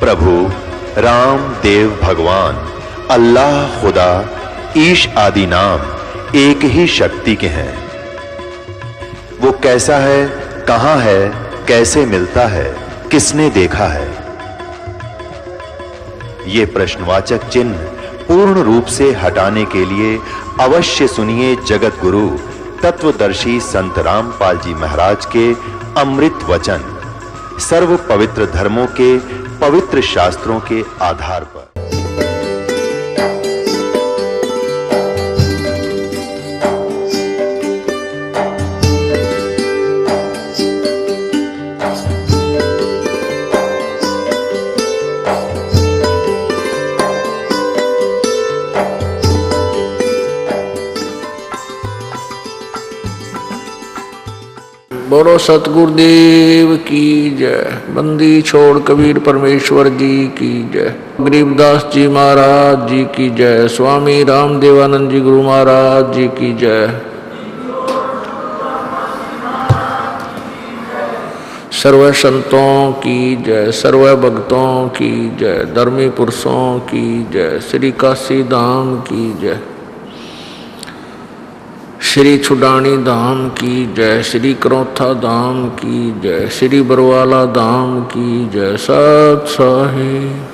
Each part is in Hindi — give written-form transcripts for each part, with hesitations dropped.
प्रभु राम देव भगवान अल्लाह खुदा ईश आदि नाम एक ही शक्ति के हैं। वो कैसा है, कहां है, कैसे मिलता है, किसने देखा है? ये प्रश्नवाचक चिन्ह पूर्ण रूप से हटाने के लिए अवश्य सुनिए जगत गुरु तत्वदर्शी संत रामपाल जी महाराज के अमृत वचन, सर्व पवित्र धर्मों के पवित्र शास्त्रों के आधार पर। बोलो सतगुरुदेव की जय। बंदी छोड़ कबीर परमेश्वर जी की जय। गरीबदास जी महाराज जी की जय। स्वामी रामदेवानंद जी गुरु महाराज जी की जय। सर्व संतों की जय, सर्व भक्तों की जय, धर्मी पुरुषों की जय, श्री काशी धाम की जय, श्री छुडानी धाम की जय, श्री करौथा धाम की जय, श्री बरवाला धाम की जय। सत साहिब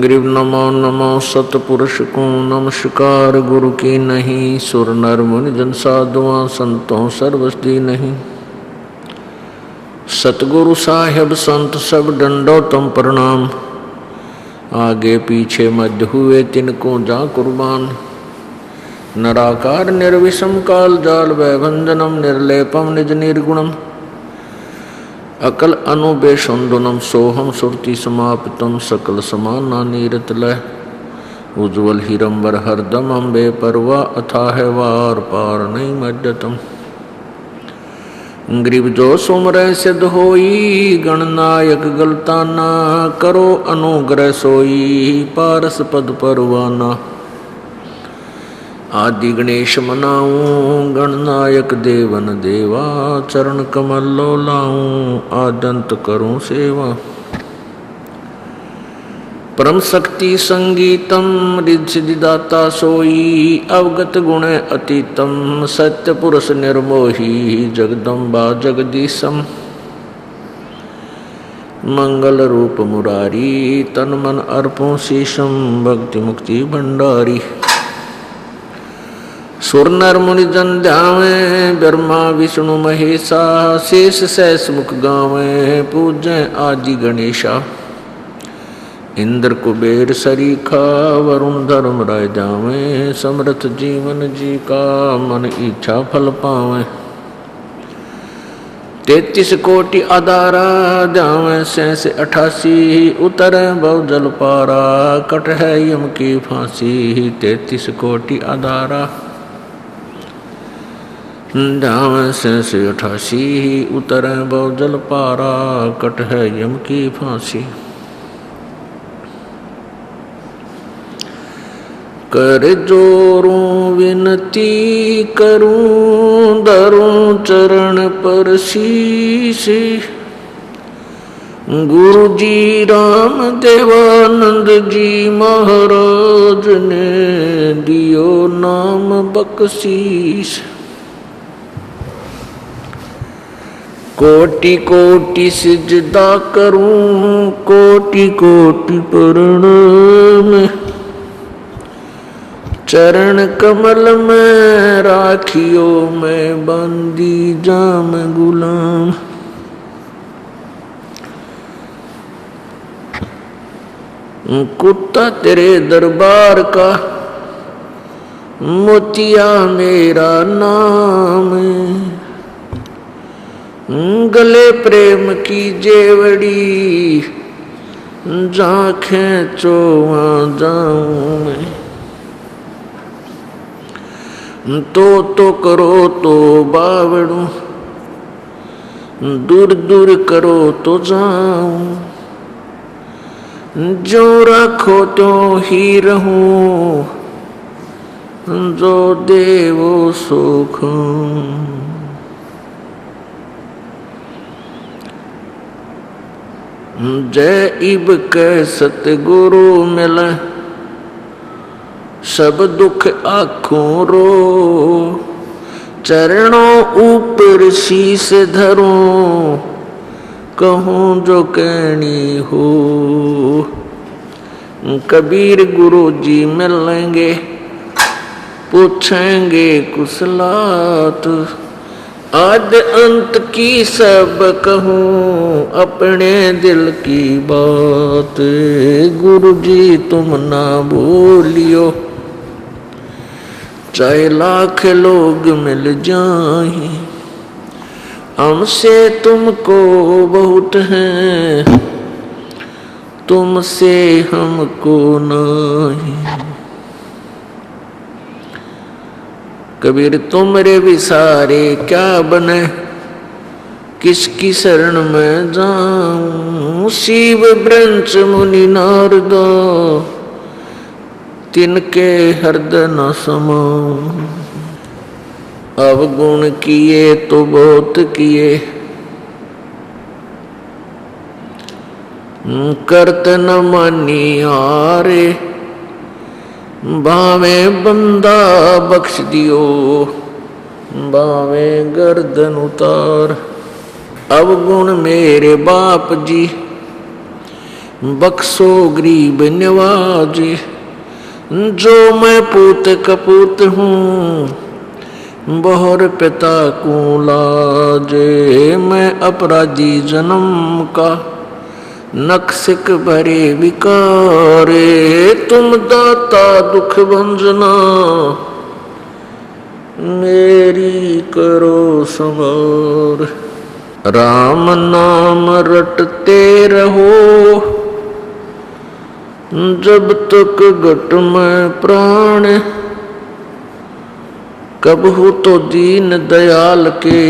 गरीब नमो नमो सतपुरुष को नमस्कार। गुरु की नहीं सुर नर मुनि जन साधुआं संतों सर्वस्ती नहीं। सतगुरु साहेब संत सब दंडोतम प्रणाम। आगे पीछे मध्य हुए तिनको जा कुर्बान। नराकार निर्विषम काल जाल वैभंजनम निर्लेपम निज निर्गुणम। अकल अनुबेशुंदुनम सोहम सुरति समापितम सकल समाना नीरतलय। उज्ज्वल हिरंबर हरदम अम्बे परवा अथाह वार पार नहीं मज्जतम। गरीब जो सुमरै सिद्ध होई गणनायक गलताना। करो अनुग्रह सोई पारस पद परवाना। आदि गणेश मनाऊं गणनायक देवन देवा। चरण कमल लो लाऊं आदंत करूं सेवा। परम शक्ति संगीतम रिद्धि सिद्धिदाता सोई। अवगत गुण अतीतम सत्य पुरुष निर्मोही। जगदम्बा जगदीशम मंगल रूप मुरारी। तन मन अर्पों शीशम भक्ति मुक्ति भंडारी। सुर नर मुनि जन ध्यावे ब्रह्मा विष्णु महेशा। शेष सहस मुख गावे पूजय आदि गणेशा। इंद्र कुबेर सरीखा वरुण धर्म राय जावे। समर्थ जीवन जी का मन इच्छा फल पावे। 33 कोटि आधारा जावे से 88। उतरे बहु जल पारा कट है यम की फांसी। 33 कोटि आधारा जावे से 88। उतरे बहु जल पारा कट है यम की फांसी। कर जोरूं विनती करूं धरूं चरण पर शीश। गुरु जी राम देवानंद जी महाराज ने दियो नाम बख्शीश। कोटि कोटि सिजदा करूं कोटि कोटि प्रणाम। चरण कमल में राखियो मैं बंदी जाम गुलाम। कुत्ता तेरे दरबार का मोतिया मेरा नाम। गले प्रेम की जेवड़ी जहाँ खेचो वहाँ जाऊं मैं। तो करो तो बावड़ू दूर दूर करो तो जाऊं। जो रखो तो ही रहूं जो देवो सुख। जय इब के सतगुरु मिले सब दुख आँखों रो, चरणों ऊपर शीस धरूं कहूँ जो कहनी हो। कबीर गुरु जी मिलेंगे पूछेंगे कुशलात, आद अंत की सब कहूँ अपने दिल की बात। गुरु जी तुम ना भूलियो चाहे लाख लोग मिल जाएं, हमसे तुमको बहुत है तुमसे हमको नहीं। कबीर तुमरे विसारे क्या बने किसकी शरण में जाऊं। शिव ब्रंच मुनि नारद तिनके हृदय न समाऊं। अवगुण किए तो बहुत किए करत न मानी हारे, बावे बंदा बख्श दियो बावे गर्दन उतार। अवगुण मेरे बाप जी बख्शो गरीब नवाजी, जो मैं पूत कपूत हूँ बहुर पिता को लाजे। मैं अपराधी जन्म का नक्सिक भरे विकारे, तुम दाता दुख भंजना मेरी करो संवार। राम नाम रटते रहो जब तक घट में प्राण, कबहू तो दीन दयाल के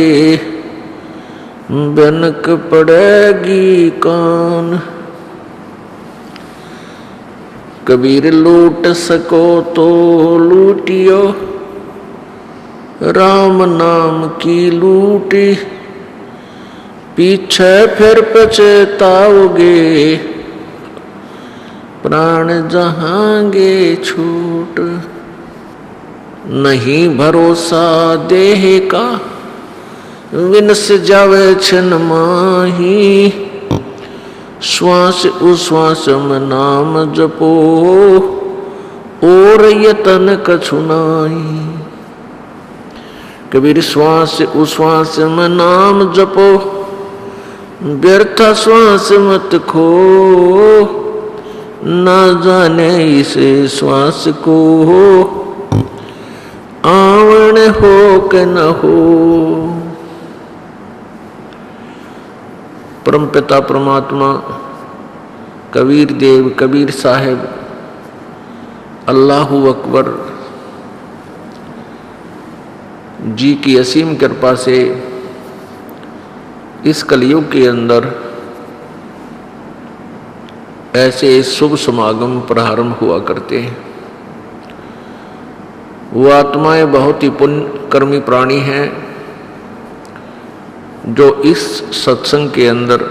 बनक पड़ेगी कान। कबीर लूट सको तो लूटियो राम नाम की लूटी, पीछे फिर पछताओगे प्राण जहांगे छूट। नहीं भरोसा देह का विनस जावे छन माही, श्वास उश्वास में नाम जपो और यतन कछु नाही। कबीर श्वास उश्वास में नाम जपो व्यर्थ श्वास मत खो, न जाने इसे श्वास को आवण हो के न हो। परमपिता परमात्मा कबीर देव कबीर साहेब अल्लाहु अकबर जी की असीम कृपा से इस कलयुग के अंदर ऐसे शुभ समागम प्रारंभ हुआ करते हैं। वो आत्माएं बहुत ही पुण्य कर्मी प्राणी हैं जो इस सत्संग के अंदर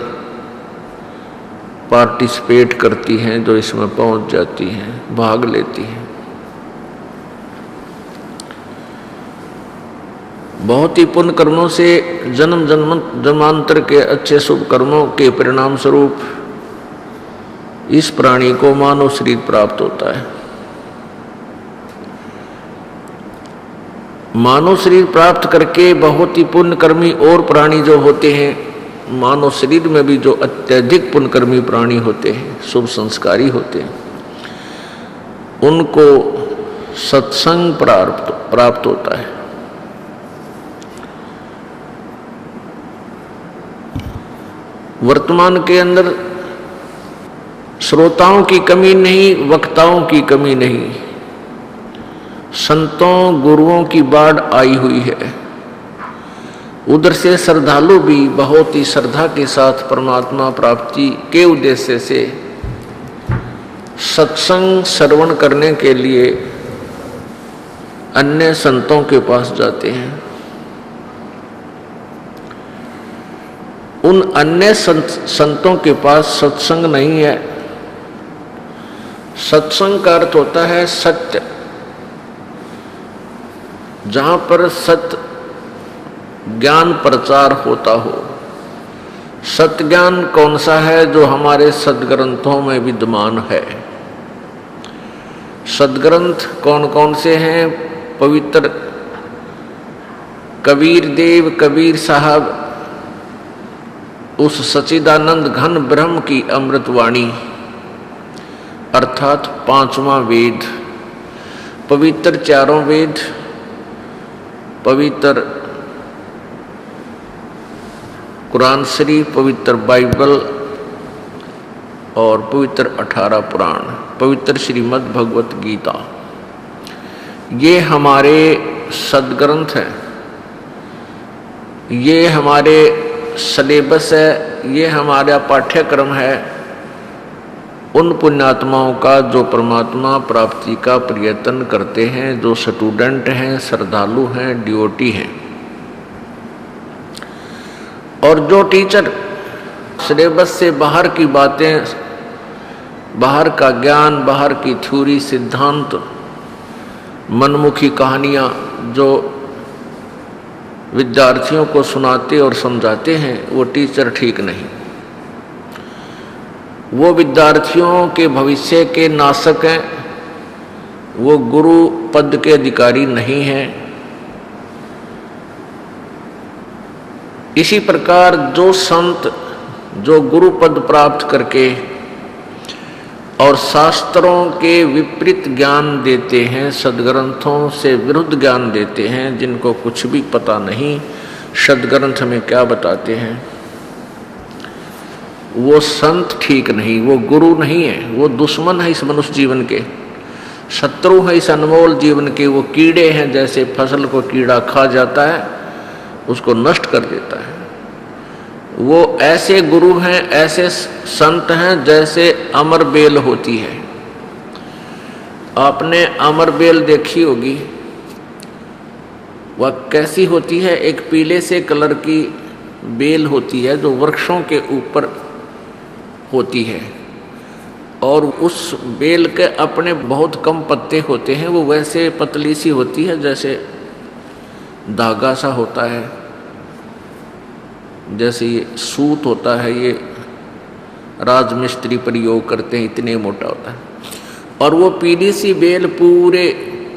पार्टिसिपेट करती हैं, जो इसमें पहुंच जाती हैं, भाग लेती हैं। बहुत ही पुण्य कर्मों से जन्म जन्मांतर के अच्छे शुभ कर्मों के परिणाम स्वरूप इस प्राणी को मानव शरीर प्राप्त होता है। मानव शरीर प्राप्त करके बहुत ही पुण्यकर्मी और प्राणी जो होते हैं, मानव शरीर में भी जो अत्यधिक पुण्यकर्मी प्राणी होते हैं, शुभ संस्कारी होते हैं, उनको सत्संग प्राप्त होता है। वर्तमान के अंदर श्रोताओं की कमी नहीं, वक्ताओं की कमी नहीं, संतों गुरुओं की बाढ़ आई हुई है। उधर से श्रद्धालु भी बहुत ही श्रद्धा के साथ परमात्मा प्राप्ति के उद्देश्य से सत्संग श्रवण करने के लिए अन्य संतों के पास जाते हैं। उन अन्य संतों के पास सत्संग नहीं है। सत्संग का अर्थ होता है सत्य, जहां पर सत्य ज्ञान प्रचार होता हो। सत्य ज्ञान कौन सा है? जो हमारे सदग्रंथों में विद्यमान है। सदग्रंथ कौन कौन से हैं? पवित्र कबीर देव कबीर साहब उस सच्चिदानंद घन ब्रह्म की अमृतवाणी अर्थात पांचवां वेद, पवित्र चारों वेद, पवित्र कुरान शरीफ, पवित्र बाइबल और पवित्र 18 पुराण, पवित्र श्रीमद् भगवत गीता, ये हमारे सदग्रंथ हैं। ये हमारे सिलेबस है, ये हमारा पाठ्यक्रम है उन पुण्यात्माओं का जो परमात्मा प्राप्ति का प्रयत्न करते हैं, जो स्टूडेंट हैं, श्रद्धालु हैं, डिवोटी हैं। और जो टीचर सिलेबस से बाहर की बातें, बाहर का ज्ञान, बाहर की थ्योरी, सिद्धांत, मनमुखी कहानियां जो विद्यार्थियों को सुनाते और समझाते हैं, वो टीचर ठीक नहीं। वो विद्यार्थियों के भविष्य के नाशक हैं, वो गुरु पद के अधिकारी नहीं हैं। इसी प्रकार जो संत जो गुरु पद प्राप्त करके और शास्त्रों के विपरीत ज्ञान देते हैं, सदग्रंथों से विरुद्ध ज्ञान देते हैं, जिनको कुछ भी पता नहीं सदग्रंथ में क्या बताते हैं, वो संत ठीक नहीं, वो गुरु नहीं है, वो दुश्मन है इस मनुष्य जीवन के, शत्रु है इस अनमोल जीवन के। वो कीड़े हैं, जैसे फसल को कीड़ा खा जाता है, उसको नष्ट कर देता है। वो ऐसे गुरु हैं, ऐसे संत हैं जैसे अमर बेल होती है। आपने अमर बेल देखी होगी, वह कैसी होती है? एक पीले से कलर की बेल होती है जो वृक्षों के ऊपर होती है, और उस बेल के अपने बहुत कम पत्ते होते हैं। वो वैसे पतली सी होती है जैसे धागा सा होता है, जैसे ये सूत होता है, ये राजमिस्त्री प्रयोग करते हैं, इतने मोटा होता है। और वो पीली सी बेल पूरे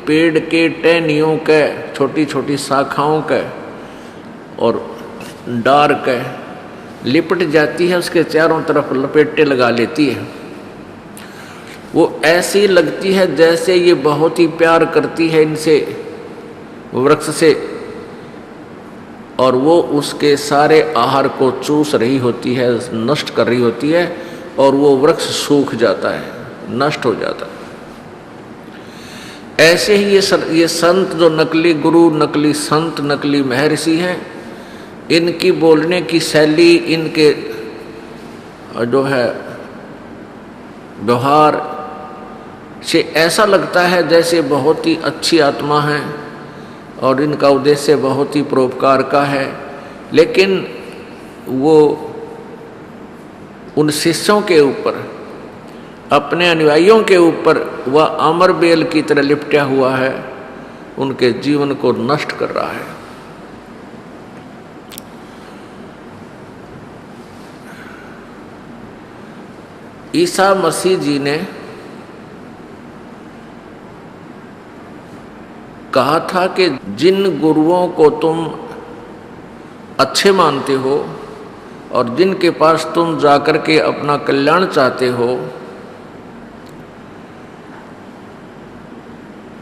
पेड़ के टहनियों के, छोटी छोटी शाखाओं के और डार के लिपट जाती है, उसके चारों तरफ लपेटे लगा लेती है। वो ऐसी लगती है जैसे ये बहुत ही प्यार करती है इनसे, वृक्ष से, और वो उसके सारे आहार को चूस रही होती है, नष्ट कर रही होती है, और वो वृक्ष सूख जाता है, नष्ट हो जाता है। ऐसे ही ये संत जो नकली गुरु, नकली संत, नकली महर्षि हैं, इनकी बोलने की शैली, इनके जो है व्यवहार से ऐसा लगता है जैसे बहुत ही अच्छी आत्मा है और इनका उद्देश्य बहुत ही परोपकार का है, लेकिन वो उन शिष्यों के ऊपर, अपने अनुयायियों के ऊपर वह अमर बेल की तरह लिपटा हुआ है, उनके जीवन को नष्ट कर रहा है। ईसा मसीह जी ने कहा था कि जिन गुरुओं को तुम अच्छे मानते हो और जिनके पास तुम जाकर के अपना कल्याण चाहते हो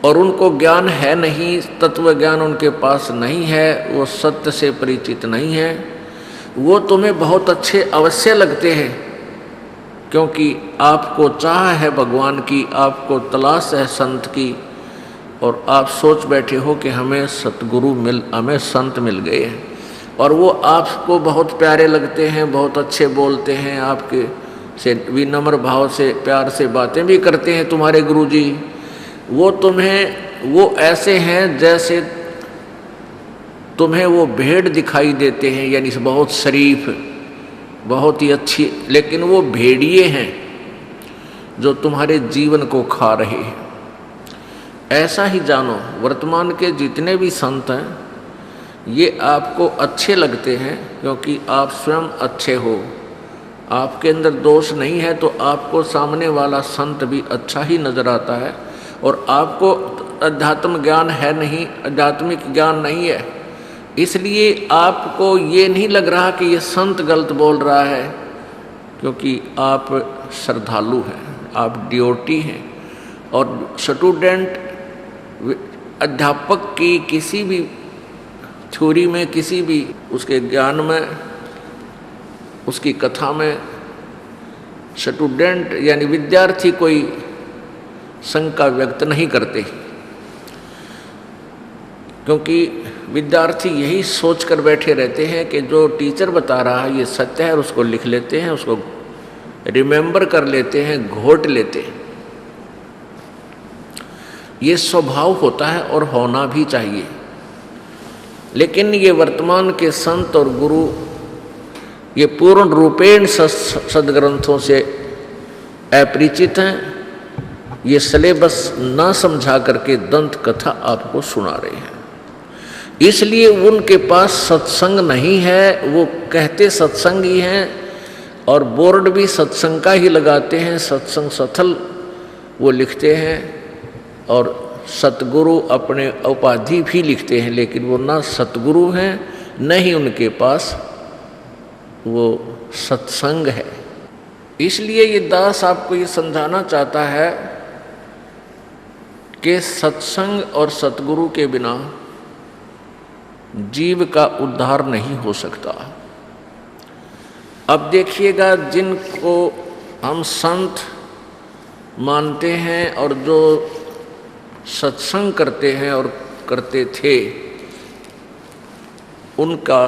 और उनको ज्ञान है नहीं, तत्व ज्ञान उनके पास नहीं है, वो सत्य से परिचित नहीं है, वो तुम्हें बहुत अच्छे अवश्य लगते हैं, क्योंकि आपको चाह है भगवान की, आपको तलाश है संत की, और आप सोच बैठे हो कि हमें सतगुरु हमें संत मिल गए हैं, और वो आपको बहुत प्यारे लगते हैं, बहुत अच्छे बोलते हैं, आपके से विनम्र भाव से प्यार से बातें भी करते हैं तुम्हारे गुरुजी। वो तुम्हें वो ऐसे हैं जैसे तुम्हें वो भेड़ दिखाई देते हैं, यानी बहुत शरीफ, बहुत ही अच्छी, लेकिन वो भेड़िए हैं जो तुम्हारे जीवन को खा रहे हैं। ऐसा ही जानो, वर्तमान के जितने भी संत हैं ये आपको अच्छे लगते हैं क्योंकि आप स्वयं अच्छे हो, आपके अंदर दोष नहीं है, तो आपको सामने वाला संत भी अच्छा ही नजर आता है। और आपको अध्यात्म ज्ञान है नहीं, आध्यात्मिक ज्ञान नहीं है, इसलिए आपको ये नहीं लग रहा कि ये संत गलत बोल रहा है, क्योंकि आप श्रद्धालु हैं, आप ड्योटी हैं। और स्टूडेंट अध्यापक की किसी भी थ्योरी में, किसी भी उसके ज्ञान में, उसकी कथा में स्टूडेंट यानी विद्यार्थी कोई शंका व्यक्त नहीं करते, क्योंकि विद्यार्थी यही सोच कर बैठे रहते हैं कि जो टीचर बता रहा है ये सत्य है, और उसको लिख लेते हैं, उसको रिमेंबर कर लेते हैं, घोट लेते हैं। ये स्वभाव होता है और होना भी चाहिए। लेकिन ये वर्तमान के संत और गुरु ये पूर्ण रूपेण सदग्रंथों से अपरिचित हैं। ये सिलेबस ना समझा करके दंत कथा आपको सुना रहे हैं, इसलिए उनके पास सत्संग नहीं है। वो कहते सत्संग ही हैं और बोर्ड भी सत्संग का ही लगाते हैं, सत्संग सथल वो लिखते हैं, और सतगुरु अपने उपाधि भी लिखते हैं, लेकिन वो ना सतगुरु हैं, न ही उनके पास वो सत्संग है। इसलिए ये दास आपको ये समझाना चाहता है कि सत्संग और सतगुरु के बिना जीव का उद्धार नहीं हो सकता। अब देखिएगा, जिनको हम संत मानते हैं और जो सत्संग करते हैं और करते थे, उनका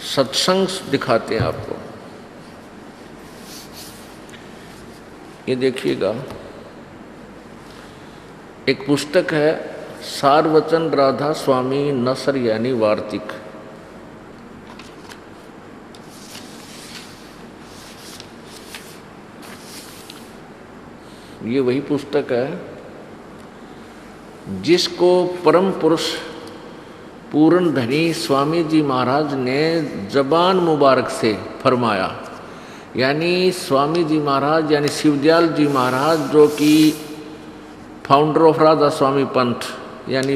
सत्संग दिखाते हैं आपको। ये देखिएगा, एक पुस्तक है सारवचन राधा स्वामी नसर यानी वार्तिक। ये वही पुस्तक है जिसको परम पुरुष पूर्ण धनी स्वामी जी महाराज ने जबान मुबारक से फरमाया। यानी स्वामी जी महाराज यानी शिवदयाल जी महाराज, जो कि फाउंडर ऑफ राधा स्वामी पंथ यानी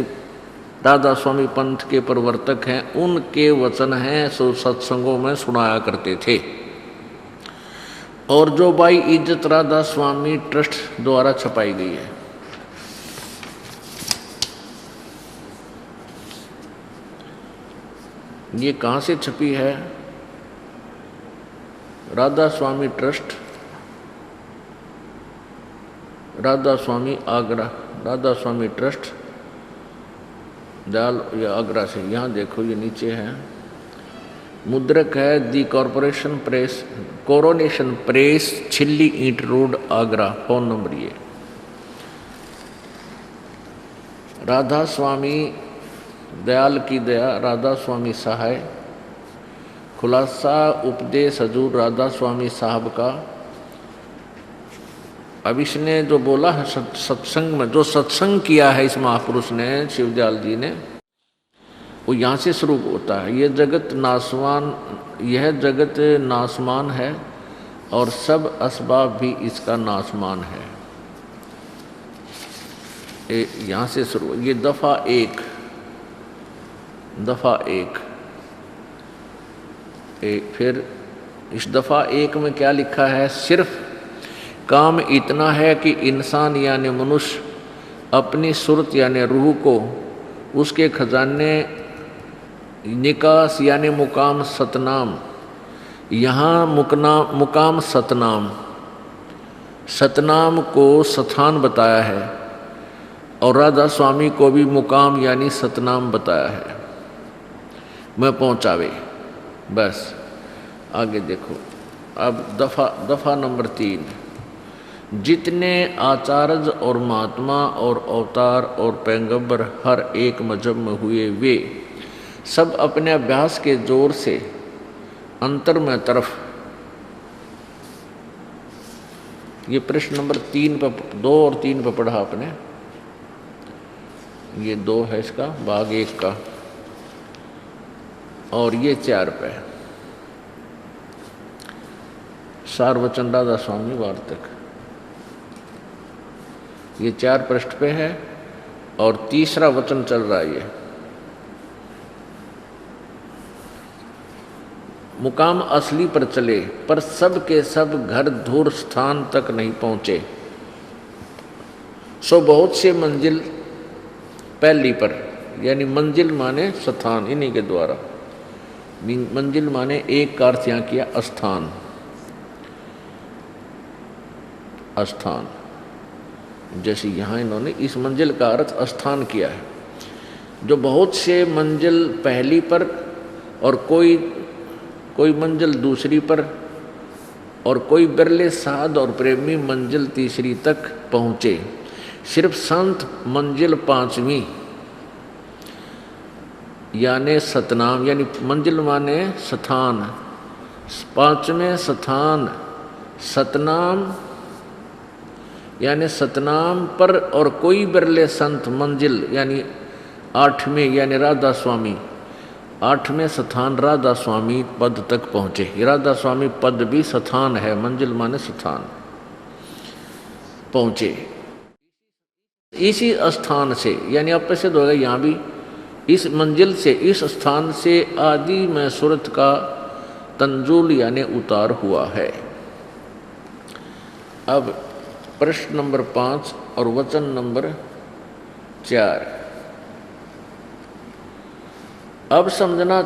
राधा स्वामी पंथ के प्रवर्तक हैं, उनके वचन हैं, सो सत्संगों में सुनाया करते थे। और जो बाई इज्जत राधा स्वामी ट्रस्ट द्वारा छपाई गई है। ये कहाँ से छपी है? राधा स्वामी ट्रस्ट, राधा स्वामी आगरा, राधा स्वामी ट्रस्ट दयाल या आगरा से। यहाँ देखो, ये नीचे है, मुद्रक है दी कॉरपोरेशन प्रेस, कोरोनेशन प्रेस, छिल्ली ईंट रोड, आगरा। फोन नंबर ये। राधा स्वामी दयाल की दया, राधा स्वामी सहाय, खुलासा उपदेश हजूर राधा स्वामी साहब का। अब इसने जो बोला है सत्संग में, जो सत्संग किया है इस महापुरुष ने, शिवदयाल जी ने, वो यहाँ से शुरू होता है। यह जगत नासवान, यह जगत नासमान है और सब असबाब भी इसका नासमान है। यहाँ से शुरू, ये दफा एक, दफा एक। फिर इस दफा एक में क्या लिखा है? सिर्फ काम इतना है कि इंसान यानी मनुष्य अपनी सुरत यानी रूह को उसके खजाने निकास यानी मुकाम सतनाम, यहाँ मुकाम सतनाम, सतनाम को स्थान बताया है, और राधा स्वामी को भी मुकाम यानी सतनाम बताया है, मैं पहुँचावे। बस आगे देखो। अब दफा नंबर 3, जितने आचार्य और महात्मा और अवतार और पैगंबर हर एक मजहब में हुए, वे सब अपने अभ्यास के जोर से अंतर में तरफ। ये प्रश्न नंबर 3 पर, 2 और 3 पर पढ़ा आपने। ये 2 है इसका, भाग 1 का, और ये 4 पे सारवचन राधा स्वामी वार्तक। ये 4 पृष्ठ पे है और तीसरा वचन चल रहा है। ये मुकाम असली पर चले, पर सब के सब घर दूर स्थान तक नहीं पहुंचे। सो बहुत से मंजिल पहली पर, यानी मंजिल माने स्थान, इन्हीं के द्वारा। मंजिल माने एक का अर्थ यहाँ किया स्थान, स्थान। जैसे यहाँ इन्होंने इस मंजिल का अर्थ स्थान किया है। जो बहुत से मंजिल पहली पर और कोई मंजिल दूसरी पर, और कोई बिरले साध और प्रेमी मंजिल तीसरी तक पहुँचे। सिर्फ संत मंजिल 5वीं यानी सतनाम, यानी मंजिल माने स्थान, 5वें स्थान सतनाम यानी सतनाम पर, और कोई बिरले संत मंजिल यानी 8वें यानी राधा स्वामी, 8वें स्थान राधा स्वामी पद तक पहुँचे। राधा स्वामी पद भी स्थान है, मंजिल माने स्थान, पहुँचे। इसी स्थान से यानी अपसिद्ध होगा यहाँ भी, इस मंजिल से, इस स्थान से आदि में सूरत का तंजुल यानी उतार हुआ है। अब प्रश्न नंबर 5 और वचन नंबर 4। अब समझना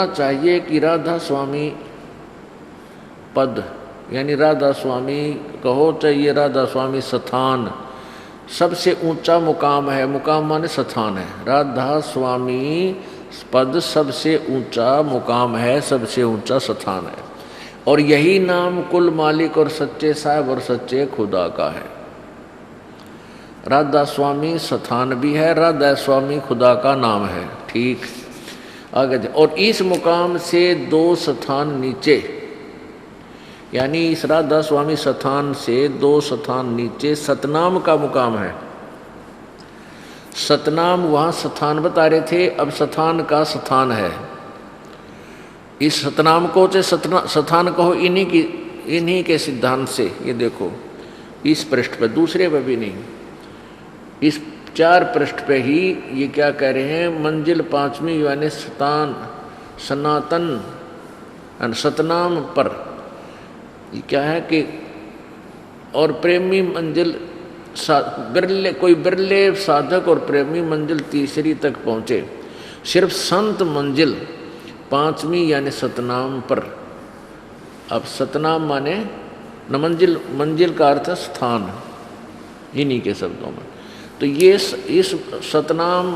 चाहिए कि राधा स्वामी पद यानी राधा स्वामी कहो चाहिए, राधा स्वामी स्थान सबसे ऊंचा मुकाम है। मुकाम माने स्थान है। राधा स्वामी पद सबसे ऊंचा मुकाम है, सबसे ऊंचा स्थान है। और यही नाम कुल मालिक और सच्चे साहब और सच्चे खुदा का है। राधा स्वामी स्थान भी है, राधा स्वामी खुदा का नाम है। ठीक, आगे। और इस मुकाम से 2 स्थान नीचे, यानी इस राधा स्वामी स्थान से 2 स्थान नीचे सतनाम का मुकाम है। सतनाम वहाँ स्थान बता रहे थे, अब स्थान का स्थान है। इस सतनाम को से स्थान कहो इन्हीं के सिद्धांत से। ये देखो इस पृष्ठ पे, दूसरे पे भी नहीं, इस 4 पृष्ठ पे ही ये क्या कह रहे हैं, मंजिल 5वीं यानी स्थान सनातन सतनाम पर। ये क्या है कि और प्रेमी मंजिल बिरले, कोई बिरले साधक और प्रेमी मंजिल तीसरी तक पहुँचे। सिर्फ संत मंजिल 5वीं यानी सतनाम पर। अब सतनाम माने न मंजिल का अर्थ स्थान, इन्हीं के शब्दों में। तो ये इस सतनाम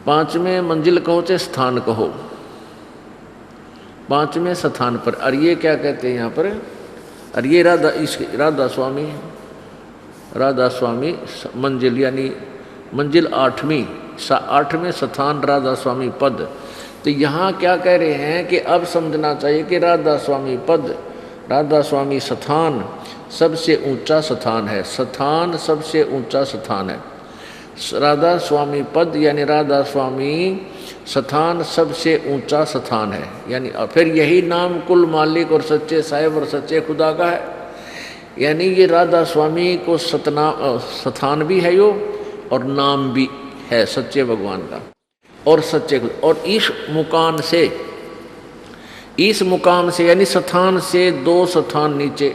5वें मंजिल कहो चाहे स्थान कहो, 5वें स्थान पर। और ये क्या कहते हैं यहाँ पर, और ये राधा स्वामी मंजिल यानी मंजिल 8वें स्थान राधा स्वामी पद। तो यहाँ क्या कह रहे हैं कि अब समझना चाहिए कि राधा स्वामी पद, राधा स्वामी स्थान सबसे ऊंचा स्थान है। स्थान सबसे ऊंचा स्थान है। राधा स्वामी पद यानी राधा स्वामी स्थान सबसे ऊंचा स्थान है। यानी फिर यही नाम कुल मालिक और सच्चे साहिब और सच्चे खुदा का है। यानी ये राधा स्वामी को स्थान भी है यो, और नाम भी है सच्चे भगवान का और सच्चे खुदा। और इस मुकाम से यानी स्थान से 2 स्थान नीचे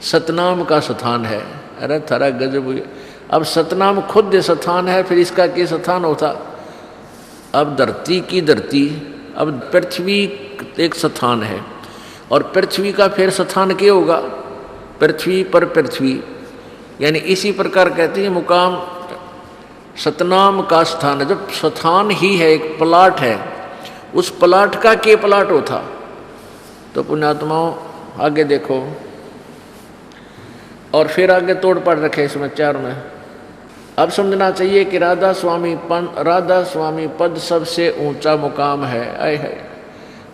सतनाम का स्थान है। अरे थारा गजब हुई। अब सतनाम खुद स्थान है, फिर इसका क्या स्थान होता। अब धरती की धरती, अब पृथ्वी एक स्थान है, और पृथ्वी का फिर स्थान क्या होगा, पृथ्वी पर पृथ्वी। यानी इसी प्रकार कहते हैं मुकाम सतनाम का स्थान है। जब स्थान ही है, एक प्लाट है, उस प्लाट का क्या प्लाट होता। तो पुण्यात्माओं आगे देखो, और फिर आगे तोड़ पड़ रखे इसमें 4 में। अब समझना चाहिए कि राधा स्वामी पद सबसे ऊंचा मुकाम है। आए है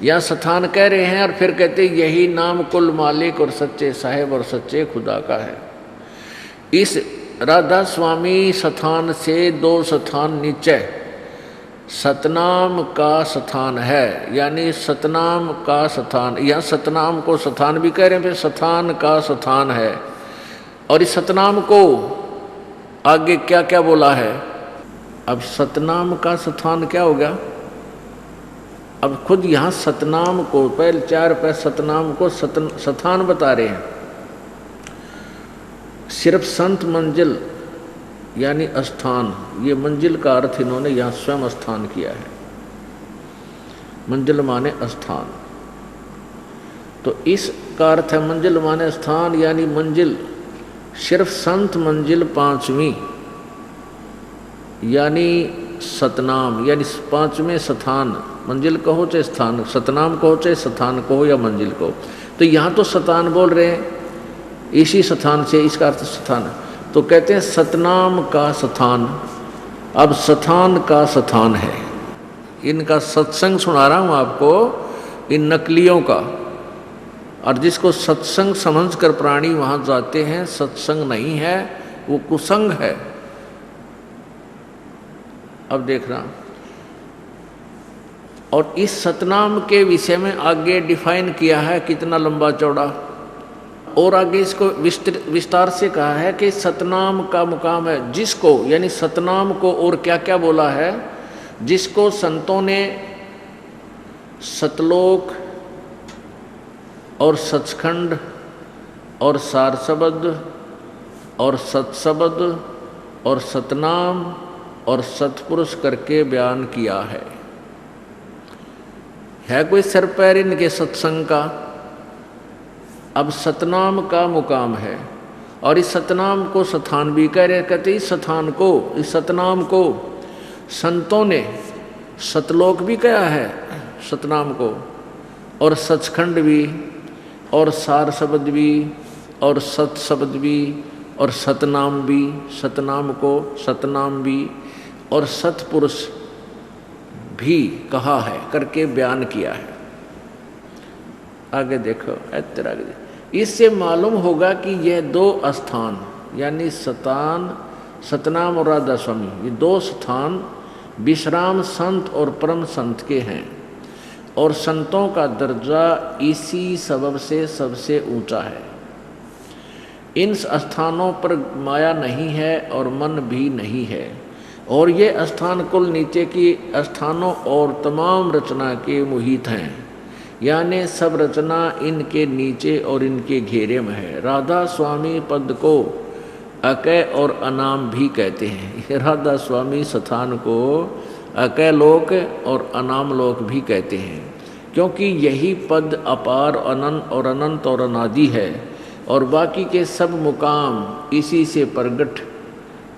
यहाँ स्थान कह रहे हैं और फिर कहते यही नाम कुल मालिक और सच्चे साहेब और सच्चे खुदा का है। इस राधा स्वामी स्थान से 2 स्थान नीचे सतनाम का स्थान है, यानी सतनाम का स्थान। यहाँ सतनाम को स्थान भी कह रहे हैं, फिर स्थान का स्थान है। और इस सतनाम को आगे क्या क्या बोला है। अब सतनाम का स्थान क्या हो गया। अब खुद यहाँ सतनाम को पहले 4 पे सतनाम को स्थान बता रहे हैं। सिर्फ संत मंजिल यानी स्थान, ये मंजिल का अर्थ इन्होंने यहाँ स्वयं स्थान किया है। मंजिल माने स्थान, तो इसका अर्थ है मंजिल माने स्थान, यानी मंजिल सिर्फ संत मंजिल 5वीं यानी सतनाम, यानी 5वें स्थान। मंजिल कहो चाहे स्थान, सतनाम कहो चाहे स्थान कहो या मंजिल कहो, तो यहाँ तो स्थान बोल रहे हैं, इसी स्थान से इसका अर्थ स्थान। तो कहते हैं सतनाम का स्थान। अब स्थान का स्थान है, इनका सत्संग सुना रहा हूँ आपको, इन नकलियों का। और जिसको सत्संग समझकर प्राणी वहाँ जाते हैं, सत्संग नहीं है वो कुसंग है। अब देखना, और इस सतनाम के विषय में आगे डिफाइन किया है, कितना लंबा चौड़ा, और आगे इसको विस्तार से कहा है कि सतनाम का मुकाम है जिसको, यानी सतनाम को और क्या क्या बोला है, जिसको संतों ने सतलोक और सचखंड और सारसबद और सतसबद और सतनाम और सतपुरुष करके बयान किया है। कोई सिर पैर इनके सत्संग का। अब सतनाम का मुकाम है, और इस सतनाम को स्थान भी कह रहे, कहते इस स्थान को, इस सतनाम को संतों ने सतलोक भी कहा है सतनाम को, और सचखंड भी, और सार शब्द भी, और सत शब्द भी, और सतनाम भी, सतनाम को सतनाम भी, और सतपुरुष भी कहा है करके बयान किया है। आगे देखो, तेरा इससे मालूम होगा कि यह 2 स्थान, यानी सतनाम और राधा स्वामी, ये 2 स्थान विश्राम संत और परम संत के हैं, और संतों का दर्जा इसी सबब से सबसे ऊंचा है। इन स्थानों पर माया नहीं है और मन भी नहीं है, और ये स्थान कुल नीचे की स्थानों और तमाम रचना के मुहित हैं, यानी सब रचना इनके नीचे और इनके घेरे में है। राधा स्वामी पद को अकय और अनाम भी कहते हैं। राधा स्वामी स्थान को अकय लोक और अनाम लोक भी कहते हैं, क्योंकि यही पद अपार अनंत और अनादि है, और बाकी के सब मुकाम इसी से प्रगट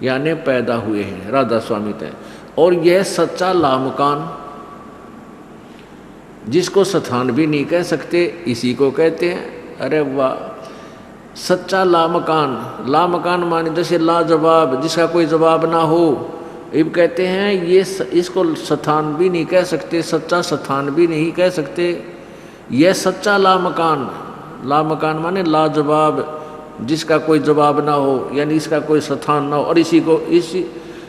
यानी पैदा हुए हैं राधा स्वामी तय। और यह सच्चा लामकान, जिसको स्थान भी नहीं कह सकते, इसी को कहते हैं। अरे वाह, सच्चा लामकान। लामकान माने जैसे लाजवाब, जिसका कोई जवाब ना हो, अब कहते हैं ये इसको स्थान भी नहीं कह सकते, सच्चा स्थान भी नहीं कह सकते। यह सच्चा लामकान, लामकान माने लाजवाब, जिसका कोई जवाब ना हो, यानी इसका कोई स्थान ना हो, और इसी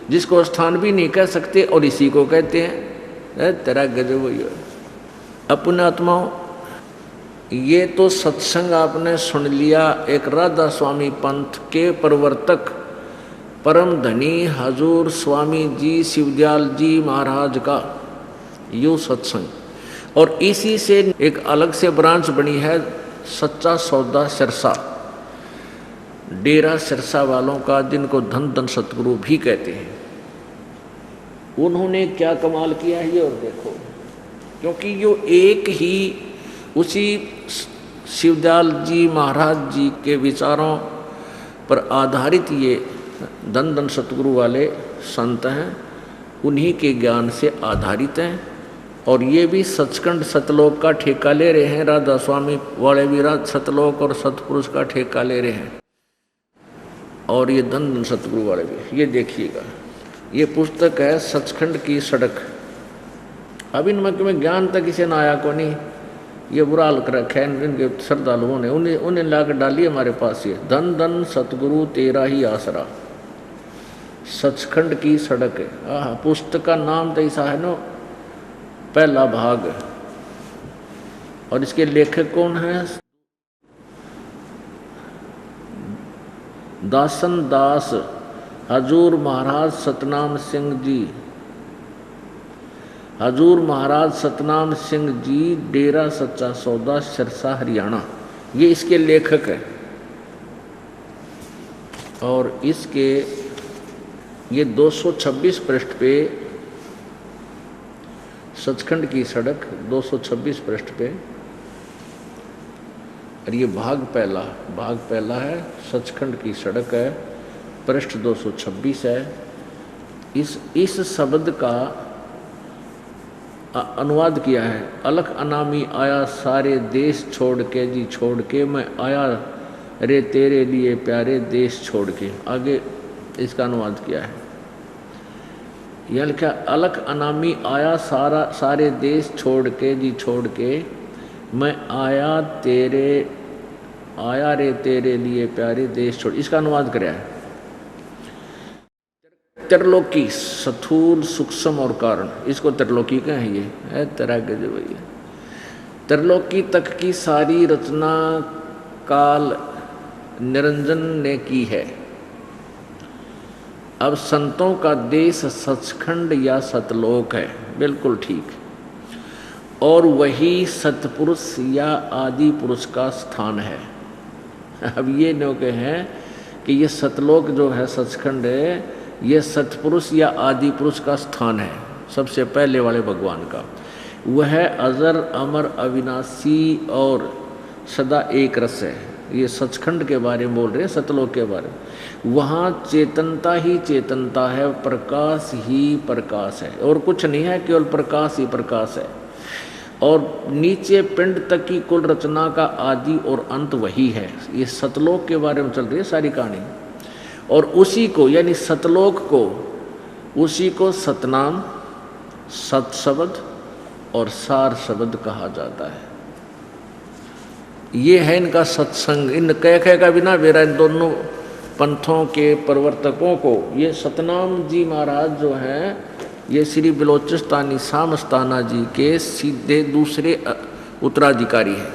जिसको स्थान भी नहीं कह सकते, और इसी को कहते हैं। तेरा गजब हुई अपने आत्माओं। ये तो सत्संग आपने सुन लिया एक राधा स्वामी पंथ के प्रवर्तक परम धनी हजूर स्वामी जी शिवदयाल जी महाराज का यो सत्संग, और इसी से एक अलग से ब्रांच बनी है सच्चा सौदा सिरसा, डेरा सिरसा वालों का, जिनको धन धन सतगुरु भी कहते हैं। उन्होंने क्या कमाल किया है ये और देखो, क्योंकि यो एक ही उसी शिवदयाल जी महाराज जी के विचारों पर आधारित ये धन धन सतगुरु वाले संत हैं, उन्हीं के ज्ञान से आधारित हैं। और ये भी सचखंड सतलोक का ठेका ले रहे हैं, राधा स्वामी वाले भी सतलोक और सतपुरुष का ठेका ले रहे हैं। और ये धन धन सतगुरु वाले भी। ये देखिएगा, ये पुस्तक है सचखंड की सड़क। अब इनमें ज्ञान तक इसे ना आया को नहीं, ये बुरा हाल कर रखा है इनके श्रद्धालुओं ने, उन्हें लाकर डाली हमारे पास। ये धन धन सतगुरु तेरा ही आसरा, सचखंड की सड़क है। पुस्तक का नाम तो ऐसा है ना, पहला भाग। और इसके लेखक कौन है? दासन दास हजूर महाराज सतनाम सिंह जी। हजूर महाराज सतनाम सिंह जी, डेरा सच्चा सौदा, सिरसा, हरियाणा। ये इसके लेखक हैं। और इसके ये 226 पृष्ठ पे, सचखंड की सड़क 226 पृष्ठ पे। और ये भाग पहला है, सचखंड की सड़क है, पृष्ठ 226 है। इस शब्द का अनुवाद किया है। अलख अनामी आया सारे देश छोड़ के जी, छोड़ के मैं आया रे तेरे लिए प्यारे देश छोड़ के। आगे इसका अनुवाद किया है। यह लिखा, अलख अनामी आया सारे देश छोड़ के जी, छोड़ के मैं आया रे तेरे लिए प्यारे देश छोड़। इसका अनुवाद कराया है। त्रिलोकी स्थूल सूक्ष्म और कारण, इसको त्रिलोकी का है। ये है तरह के जो भैया, त्रिलोकी तक की सारी रचना काल निरंजन ने की है। अब संतों का देश सचखंड या सतलोक है, बिल्कुल ठीक। और वही सतपुरुष या आदि पुरुष का स्थान है। अब ये नौके हैं कि ये सतलोक जो है, सचखंड है, ये सतपुरुष या आदि पुरुष का स्थान है, सबसे पहले वाले भगवान का। वह अजर अमर अविनाशी और सदा एक रस है। ये सचखंड के बारे में बोल रहे हैं, सतलोक के बारे में। वहाँ चेतनता ही चेतनता है, प्रकाश ही प्रकाश है, और कुछ नहीं है, केवल प्रकाश ही प्रकाश है। और नीचे पिंड तक की कुल रचना का आदि और अंत वही है। ये सतलोक के बारे में चल रही है सारी कहानी। और उसी को, यानी सतलोक को, उसी को सतनाम, सत शब्द और सार शब्द कहा जाता है। ये है इनका सत्संग। इन कह का बिना मेरा इन दोनों पंथों के प्रवर्तकों को, ये सतनाम जी महाराज जो हैं, ये श्री बिलोचिस्तानी सामस्ताना जी के सीधे दूसरे उत्तराधिकारी हैं।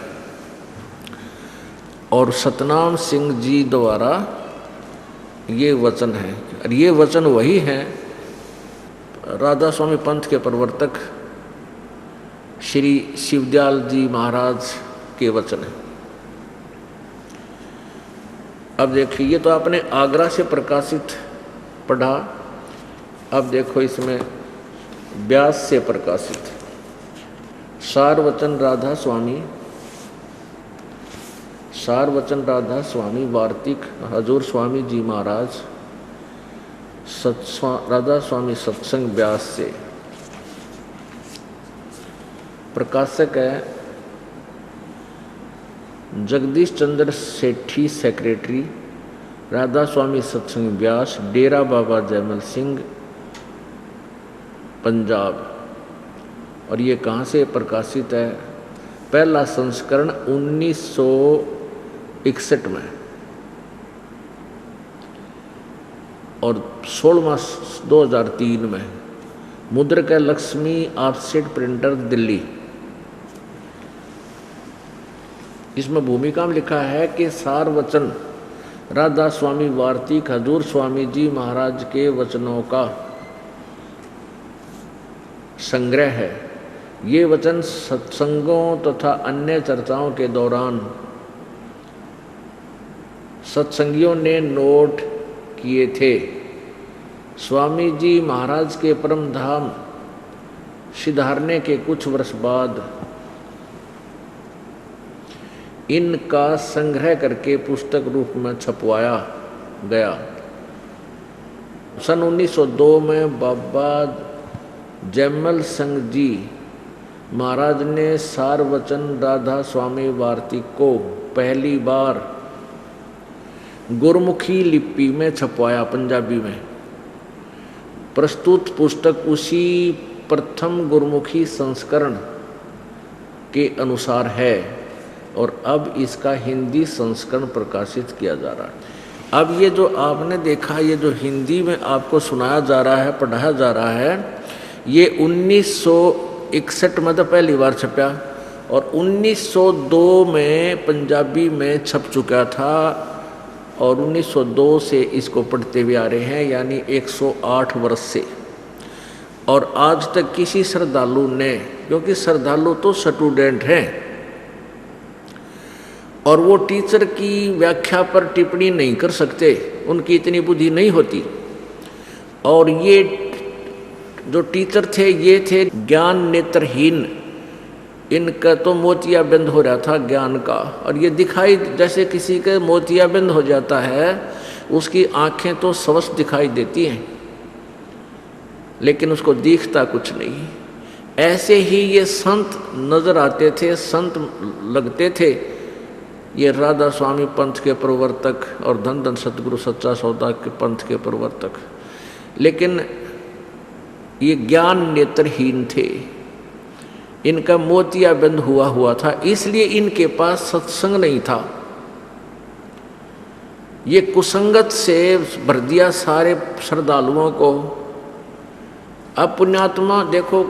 और सतनाम सिंह जी द्वारा ये वचन है। और ये वचन वही हैं राधा स्वामी पंथ के प्रवर्तक श्री शिवदयाल जी महाराज के वचन है। अब देखिए, ये तो आपने आगरा से प्रकाशित पढ़ा। अब देखो इसमें व्यास से प्रकाशित सार वचन राधा स्वामी वार्तिक हजूर स्वामी जी महाराज राधा स्वामी सत्संग व्यास से। प्रकाशक है जगदीश चंद्र सेठी, सेक्रेटरी राधा स्वामी सत्संग व्यास, डेरा बाबा जयमल सिंह, पंजाब। और ये कहाँ से प्रकाशित है? पहला संस्करण 1961 में और 16वां 2003 में। मुद्रक है लक्ष्मी ऑफसेट प्रिंटर, दिल्ली। इसमें भूमिका में लिखा है कि सार वचन राधा स्वामी वार्तिक हजूर स्वामी जी महाराज के वचनों का संग्रह है। ये वचन सत्संगों तथा अन्य चर्चाओं के दौरान सत्संगियों ने नोट किए थे। स्वामी जी महाराज के परम धाम सिधारने के कुछ वर्ष बाद इनका संग्रह करके पुस्तक रूप में छपवाया गया। सन 1902 में बाबा जयमल सिंह जी महाराज ने सार वचन राधा स्वामी वार्तिक को पहली बार गुरमुखी लिपि में छपवाया पंजाबी में। प्रस्तुत पुस्तक उसी प्रथम गुरमुखी संस्करण के अनुसार है और अब इसका हिंदी संस्करण प्रकाशित किया जा रहा है। अब ये जो आपने देखा, ये जो हिंदी में आपको सुनाया जा रहा है, पढ़ाया जा रहा है, ये 1961 में तो पहली बार छपा और 1902 में पंजाबी में छप चुका था और 1902 से इसको पढ़ते हुए आ रहे हैं, यानी 108 वर्ष से। और आज तक किसी श्रद्धालु ने, क्योंकि श्रद्धालु तो स्टूडेंट हैं और वो टीचर की व्याख्या पर टिप्पणी नहीं कर सकते, उनकी इतनी बुद्धि नहीं होती। और ये जो टीचर थे ये थे ज्ञान नेत्रहीन, इनका तो मोतियाबिंद हो रहा था ज्ञान का। और ये दिखाई जैसे किसी के मोतियाबिंद हो जाता है, उसकी आंखें तो स्वस्थ दिखाई देती हैं लेकिन उसको दिखता कुछ नहीं। ऐसे ही ये संत नजर आते थे, संत लगते थे, ये राधा स्वामी पंथ के प्रवर्तक और धन धन सतगुरु सच्चा सौदा के पंथ के प्रवर्तक, लेकिन ये ज्ञान नेत्रहीन थे, इनका मोतियाबिंद हुआ था, इसलिए इनके पास सत्संग नहीं था। ये कुसंगत से भर दिया सारे श्रद्धालुओं को। अब पुण्यात्मा देखो,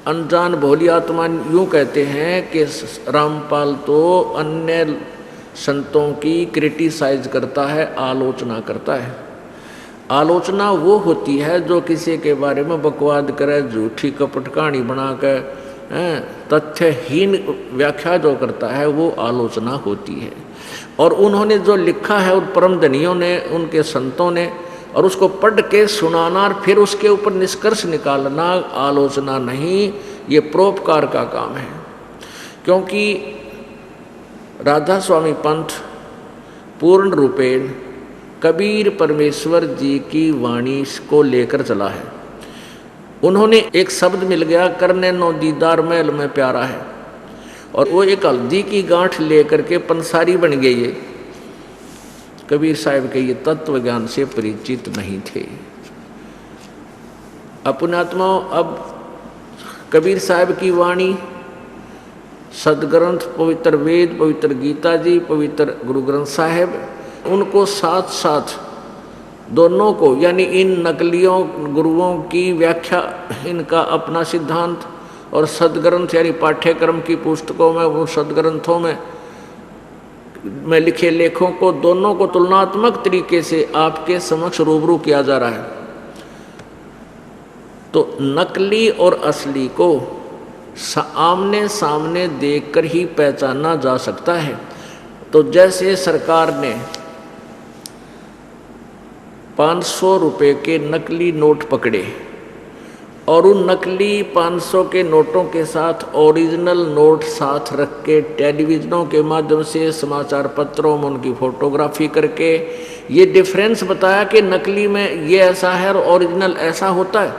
अनजान भोली आत्मा यूं कहते हैं कि रामपाल तो अन्य संतों की क्रिटिसाइज करता है, आलोचना करता है। आलोचना वो होती है जो किसी के बारे में बकवाद करे, झूठी कपट कहानी बनाकर तथ्यहीन व्याख्या जो करता है वो आलोचना होती है। और उन्होंने जो लिखा है उन परम धनियों ने, उनके संतों ने, और उसको पढ़ के सुनाना और फिर उसके ऊपर निष्कर्ष निकालना आलोचना नहीं, ये परोपकार का काम है। क्योंकि राधा स्वामी पंथ पूर्ण रूपेण कबीर परमेश्वर जी की वाणी को लेकर चला है। उन्होंने एक शब्द मिल गया, करने नो दीदार महल में प्यारा है, और वो एक हल्दी की गांठ लेकर के पंसारी बन गई है। कबीर साहब के ये तत्व ज्ञान से परिचित नहीं थे। अपनात्माओं, अब कबीर साहब की वाणी, सदग्रंथ, पवित्र वेद, पवित्र गीता जी, पवित्र गुरु ग्रंथ साहिब, उनको साथ साथ दोनों को, यानी इन नकलियों गुरुओं की व्याख्या, इनका अपना सिद्धांत, और सदग्रंथ यानी पाठ्यक्रम की पुस्तकों में, वो सदग्रंथों में लिखे लेखों को, दोनों को तुलनात्मक तरीके से आपके समक्ष रूबरू किया जा रहा है। तो नकली और असली को आमने सामने देखकर ही पहचाना जा सकता है। तो जैसे सरकार ने 500 रुपये के नकली नोट पकड़े और उन नकली 500 के नोटों के साथ ओरिजिनल नोट साथ रख के टेलीविजनों के माध्यम से, समाचार पत्रों में उनकी फोटोग्राफी करके ये डिफरेंस बताया कि नकली में ये ऐसा है और ओरिजिनल ऐसा होता है,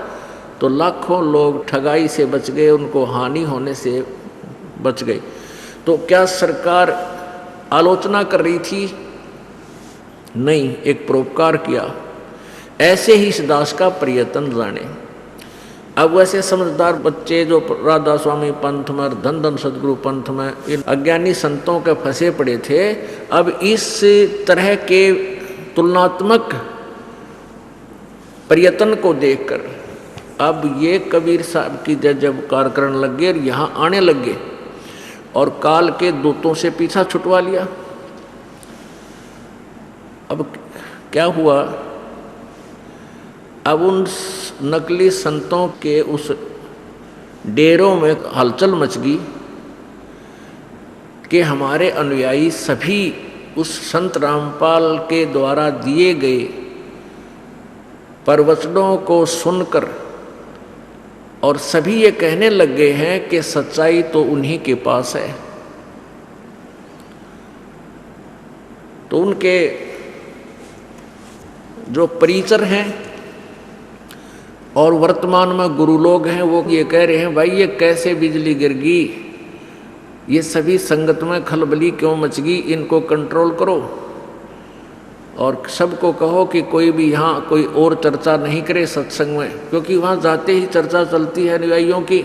तो लाखों लोग ठगाई से बच गए, उनको हानि होने से बच गए। तो क्या सरकार आलोचना कर रही थी? नहीं, एक परोपकार किया। ऐसे ही इस दास का प्रयत्न जाने। अब वैसे समझदार बच्चे जो राधा स्वामी पंथ में, धन धन सदगुरु पंथ में, इन अज्ञानी संतों के फंसे पड़े थे, अब इस तरह के तुलनात्मक प्रयत्न को देखकर अब ये कबीर साहब की जय जयकार करने लग गए और यहाँ आने लग गए और काल के दूतों से पीछा छुटवा लिया। अब क्या हुआ? अब उन नकली संतों के उस डेरों में हलचल मच गई कि हमारे अनुयायी सभी उस संत रामपाल के द्वारा दिए गए प्रवचनों को सुनकर और सभी ये कहने लग गए हैं कि सच्चाई तो उन्हीं के पास है। तो उनके जो परिचर हैं और वर्तमान में गुरु लोग हैं, वो ये कह रहे हैं, भाई ये कैसे बिजली गिर गई, ये सभी संगत में खलबली क्यों मच गई, इनको कंट्रोल करो। और सबको कहो कि कोई भी यहाँ कोई और चर्चा नहीं करे सत्संग में, क्योंकि वहाँ जाते ही चर्चा चलती है अनुयायियों की।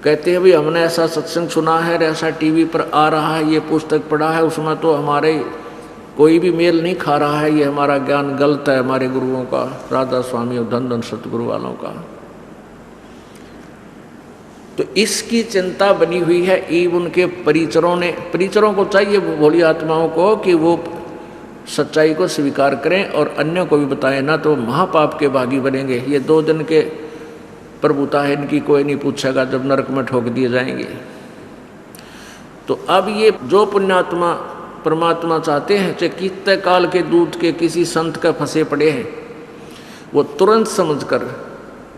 कहते हैं भाई हमने ऐसा सत्संग सुना है, ऐसा टीवी पर आ रहा है, ये पुस्तक पढ़ा है, उसमें तो हमारे कोई भी मेल नहीं खा रहा है, ये हमारा ज्ञान गलत है हमारे गुरुओं का, राधा स्वामी और धन धन सतगुरु वालों का। तो इसकी चिंता बनी हुई है। ईब उनके परिचरों को चाहिए भोली आत्माओं को कि वो सच्चाई को स्वीकार करें और अन्यों को भी बताएं, ना तो महापाप के भागी बनेंगे। ये 2 दिन के प्रभुता है इनकी, कोई नहीं पूछेगा जब नरक में ठोक दिए जाएंगे। तो अब ये जो पुण्यात्मा परमात्मा चाहते हैं, चाहे कितने काल के दूध के किसी संत का फंसे पड़े हैं, वो तुरंत समझकर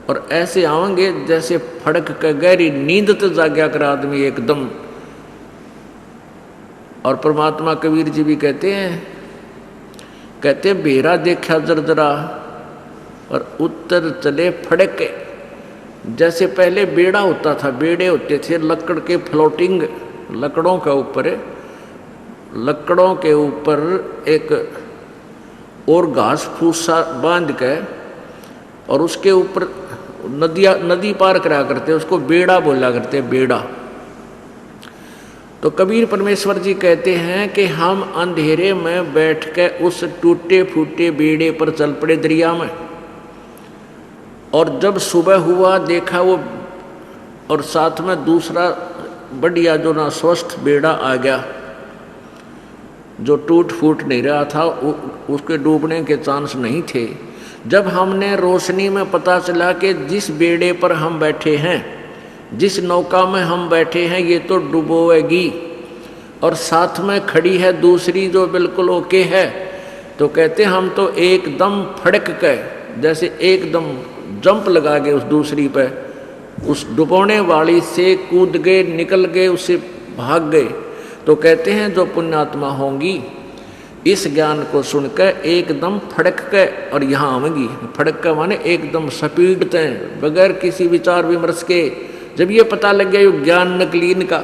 और ऐसे आवेंगे जैसे फड़क के गहरी नींद तो जाग्या कर आदमी एकदम। और परमात्मा कबीर जी भी कहते हैं बेरा देखा जरजरा और उत्तर चले फड़के। जैसे पहले बेड़ा होता था, बेड़े होते थे लकड़ के फ्लोटिंग, लकड़ों के ऊपर एक और घास फूसा बांध के और उसके ऊपर नदी पार करा करते, उसको बेड़ा बोला करते, बेड़ा। तो कबीर परमेश्वर जी कहते हैं कि हम अंधेरे में बैठ के उस टूटे फूटे बेड़े पर चल पड़े दरिया में, और जब सुबह हुआ देखा वो, और साथ में दूसरा बढ़िया जो ना स्वस्थ बेड़ा आ गया, जो टूट फूट नहीं रहा था, उसके डूबने के चांस नहीं थे। जब हमने रोशनी में पता चला कि जिस बेड़े पर हम बैठे हैं, जिस नौका में हम बैठे हैं, ये तो डुबोएगी, और साथ में खड़ी है दूसरी जो बिल्कुल ओके है, तो कहते हम तो एकदम फड़क के, जैसे एकदम जंप लगा गए उस दूसरी पे, उस डुबोने वाली से कूद गए, निकल गए, उससे भाग गए। तो कहते हैं जो पुण्यात्मा होंगी इस ज्ञान को सुनकर एकदम फड़क के और यहाँ आवेंगी। फड़क का माने एकदम स्पीड तय, बगैर किसी विचार विमर्श के। जब ये पता लग गया ये ज्ञान नकली इनका,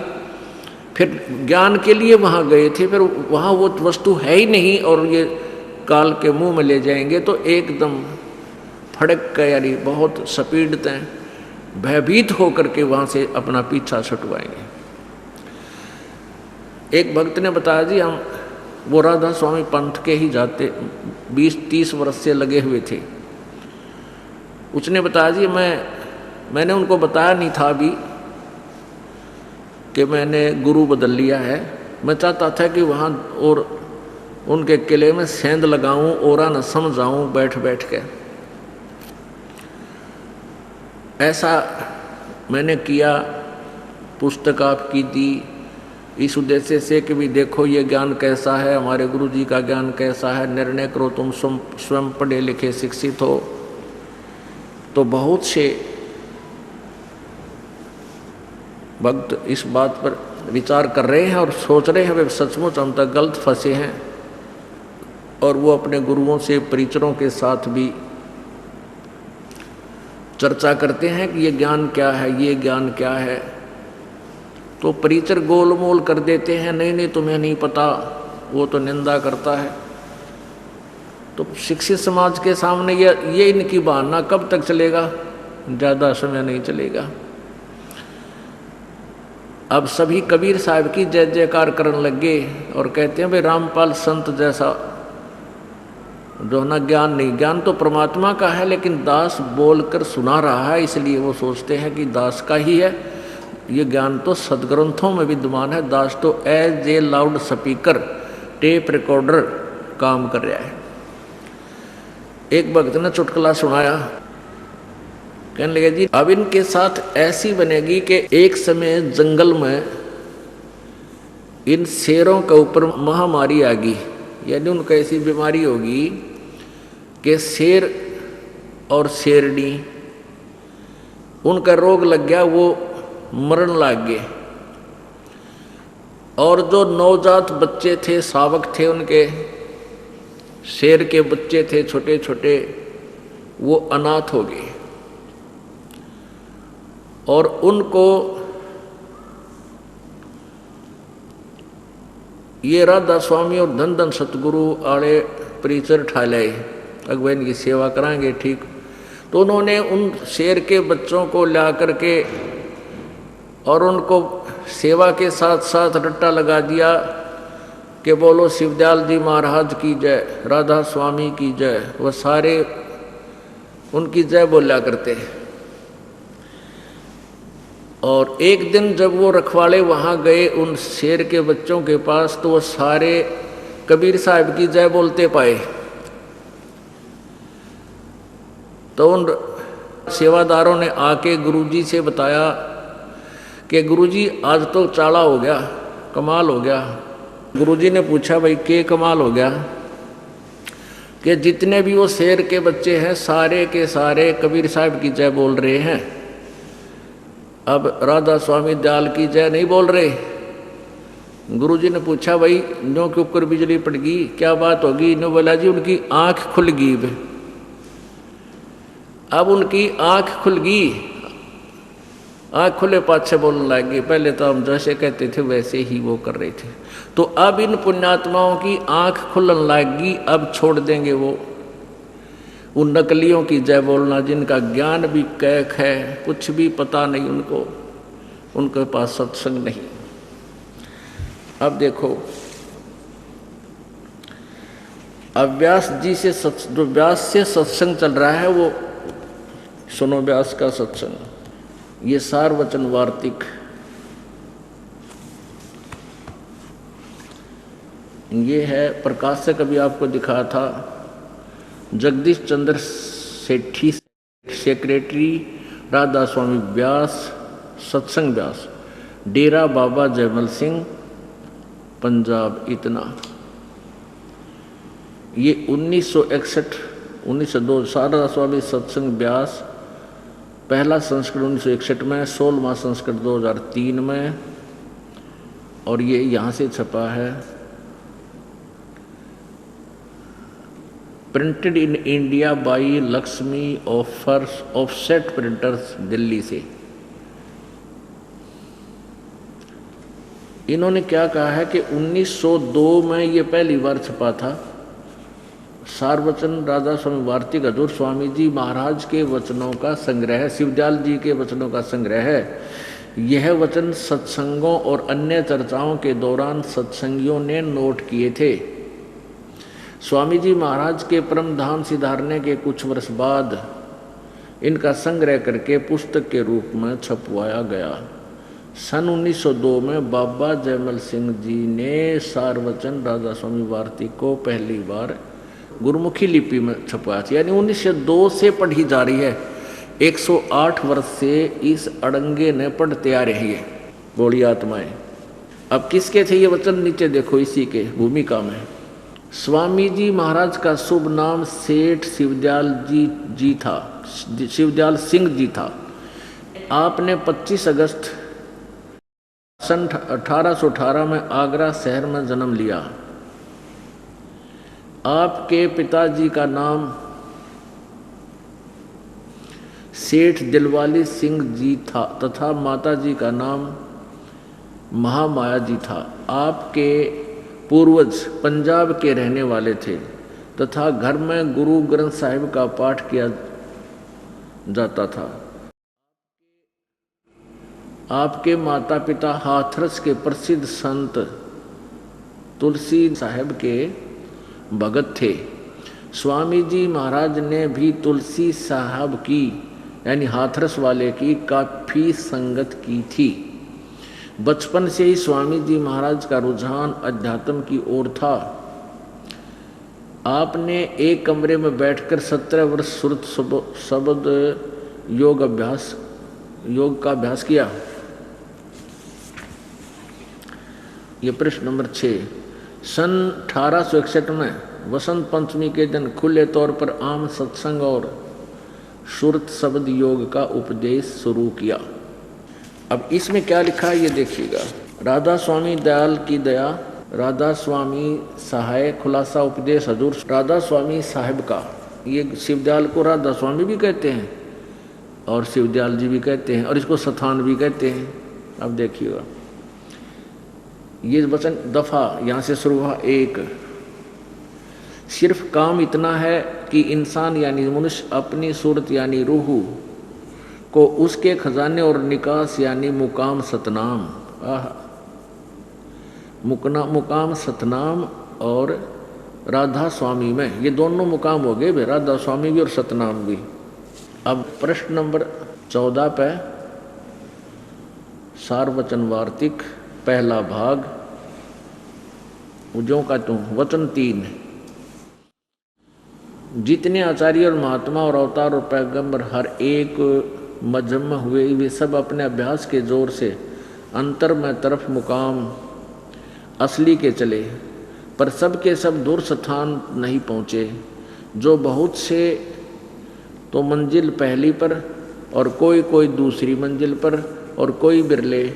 फिर ज्ञान के लिए वहाँ गए थे, फिर वहाँ वो वस्तु है ही नहीं और ये काल के मुंह में ले जाएंगे, तो एकदम फड़क के यानी बहुत स्पीड तय भयभीत होकर के वहाँ से अपना पीछा छुटवाएंगे। एक भक्त ने बताया जी हम वो राधा स्वामी पंथ के ही जाते 20-30 वर्ष से लगे हुए थे। उसने बताया जी मैंने उनको बताया नहीं था अभी कि मैंने गुरु बदल लिया है। मैं चाहता था कि वहाँ और उनके किले में सेंध लगाऊं और न समझाऊं बैठ बैठ के। ऐसा मैंने किया, पुस्तक आपकी दी इस उद्देश्य से कि भी देखो ये ज्ञान कैसा है, हमारे गुरु जी का ज्ञान कैसा है, निर्णय करो तुम स्वयं पढ़े लिखे शिक्षित हो। तो बहुत से भक्त इस बात पर विचार कर रहे हैं और सोच रहे हैं वे सचमुच हम तक गलत फंसे हैं, और वो अपने गुरुओं से परिचरों के साथ भी चर्चा करते हैं कि ये ज्ञान क्या है, ये ज्ञान क्या है। तो परिचर गोलमोल कर देते हैं, नहीं नहीं तुम्हें नहीं पता, वो तो निंदा करता है। तो शिक्षित समाज के सामने ये इनकी बहाना कब तक चलेगा, ज़्यादा समय नहीं चलेगा। अब सभी कबीर साहब की जय जयकार करने लगे और कहते हैं भाई रामपाल संत जैसा जो ना ज्ञान नहीं, ज्ञान तो परमात्मा का है, लेकिन दास बोलकर सुना रहा है, इसलिए वो सोचते हैं कि दास का ही है। ये ज्ञान तो सदग्रंथों में विद्यमान है, दास तो as a loudspeaker tape recorder काम कर रहा है। एक भक्त ने चुटकुला सुनाया, कहने लगे जी अब इनके साथ ऐसी बनेगी कि एक समय जंगल में इन शेरों के ऊपर महामारी आ गई, यानी उनको ऐसी बीमारी होगी कि शेर और शेरनी उनका रोग लग गया, वो मरण लग गए। और जो नवजात बच्चे थे, शावक थे उनके, शेर के बच्चे थे छोटे छोटे, वो अनाथ हो गए। और उनको ये राधा स्वामी और धन धन सतगुरु आड़े परिचर ठाले अगुआ इनकी सेवा कराएंगे, ठीक। तो उन्होंने उन शेर के बच्चों को ला करके और उनको सेवा के साथ साथ रट्टा लगा दिया कि बोलो शिवदयाल जी महाराज की जय, राधा स्वामी की जय। वह सारे उनकी जय बोला करते। और एक दिन जब वो रखवाले वहाँ गए उन शेर के बच्चों के पास, तो वो सारे कबीर साहब की जय बोलते पाए। तो उन सेवादारों ने आके गुरुजी से बताया कि गुरुजी आज तो चाला हो गया, कमाल हो गया। गुरुजी ने पूछा भाई के कमाल हो गया? कि जितने भी वो शेर के बच्चे हैं सारे के सारे कबीर साहब की जय बोल रहे हैं, अब राधा स्वामी दयाल की जय नहीं बोल रहे। गुरुजी ने पूछा भाई नो के ऊपर बिजली पड़ गई, क्या बात होगी? नो बोला जी उनकी आंख खुल गई। अब उनकी आंख खुल गई, आंख खुले पाछे बोलने लगी। पहले तो हम जैसे कहते थे वैसे ही वो कर रहे थे। तो अब इन पुण्यात्माओं की आंख खुलने लगी, अब छोड़ देंगे वो उन नकलियों की जय बोलना जिनका ज्ञान भी कैक है, कुछ भी पता नहीं उनको, उनके पास सत्संग नहीं। अब देखो अब व्यास जी से जो व्यास से सत्संग चल रहा है वो सुनो, व्यास का सत्संग। ये सार वचन वार्तिक, ये है प्रकाशक अभी आपको दिखा था, जगदीश चंद्र सेठी, सेक्रेटरी राधा स्वामी व्यास, सत्संग व्यास, डेरा बाबा जयमल सिंह, पंजाब। इतना ये 1961 1902 शारदा स्वामी सत्संग व्यास, पहला संस्करण 1961 में, 16वां संस्करण 2003 में, और ये यहाँ से छपा है, printed in India by Lakshmi offset printers, Delhi से। इन्होंने क्या कहा है कि 1902 में ये पहली बार छपा था। सारवचन राधा स्वामी वार्तिक हजूर स्वामी जी महाराज के वचनों का संग्रह, शिवदयाल जी के वचनों का संग्रह है। यह वचन सत्संगों और अन्य चर्चाओं के दौरान सत्संगियों ने नोट किए थे। स्वामी जी महाराज के परम धाम सिधारने के कुछ वर्ष बाद इनका संग्रह करके पुस्तक के रूप में छपवाया गया। सन 1902 में बाबा जयमल सिंह जी ने सारवचन राधा स्वामी वार्तिक को पहली बार गुरुमुखी लिपि में छपवाया था, यानी 1902 से पढ़ी जा रही है। 108 वर्ष से इस अड़ंगे ने पढ़ते आ रही है, बोली आत्माएं। अब किसके थे ये वचन? नीचे देखो इसी के भूमिका में। स्वामी जी महाराज का शुभ नाम सेठ शिवदयाल जी था, शिवदयाल सिंह जी था। आपने 25 अगस्त सन 1818 में आगरा शहर में जन्म लिया। आपके पिताजी का नाम सेठ दिलवाली सिंह जी था तथा माताजी का नाम महामाया जी था। आपके पूर्वज पंजाब के रहने वाले थे तथा घर में गुरु ग्रंथ साहिब का पाठ किया जाता था। आपके माता पिता हाथरस के प्रसिद्ध संत तुलसी साहिब के भगत थे। स्वामी जी महाराज ने भी तुलसी साहब की यानी हाथरस वाले की काफी संगत की थी। बचपन से ही स्वामी जी महाराज का रुझान अध्यात्म की ओर था। आपने एक कमरे में बैठकर 17 वर्ष श्रुत शब्द योग का अभ्यास किया। ये प्रश्न नंबर 6। सन 1861 में वसंत पंचमी के दिन खुले तौर पर आम सत्संग और श्रुत शब्द योग का उपदेश शुरू किया। अब इसमें क्या लिखा है ये देखिएगा। राधा स्वामी दयाल की दया, राधा स्वामी सहाय, खुलासा उपदेश हजूर राधा स्वामी साहिब का। ये शिवदयाल को राधा स्वामी भी कहते हैं और शिवदयाल जी भी कहते हैं और इसको सथान भी कहते हैं। अब देखिएगा, ये वचन दफा यहाँ से शुरू हुआ एक। सिर्फ काम इतना है कि इंसान यानी मनुष्य अपनी सूरत यानी रूह को उसके खजाने और निकास यानी मुकाम सतनाम, मुकाम सतनाम और राधा स्वामी में, ये दोनों मुकाम हो गए, राधा स्वामी भी और सतनाम भी। अब प्रश्न नंबर 14 पे सारवचन वार्तिक पहला भाग जो का तुम वचन 3। जितने आचार्य और महात्मा और अवतार और पैगंबर हर एक मजहब में हुए, वे सब अपने अभ्यास के जोर से अंतर में तरफ मुकाम असली के चले, पर सब के सब दूर स्थान नहीं पहुँचे। जो बहुत से तो मंजिल पहली पर और कोई कोई दूसरी मंजिल पर और कोई बिरले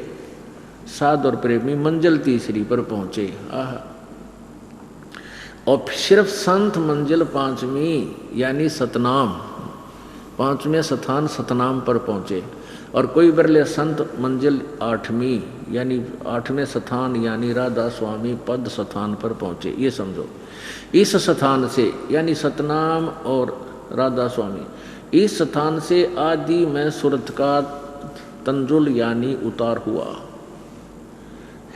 साध और प्रेमी मंजिल तीसरी पर पहुँचे। और सिर्फ संत मंजिल 5वीं यानी सतनाम, 5वें स्थान सतनाम पर पहुँचे, और कोई बिरले संत मंजिल 8वीं यानी 8वें स्थान यानी राधा स्वामी पद स्थान पर पहुँचे। ये समझो, इस स्थान से यानी सतनाम और राधा स्वामी, इस स्थान से आदि में सूरत का तंजुल यानी उतार हुआ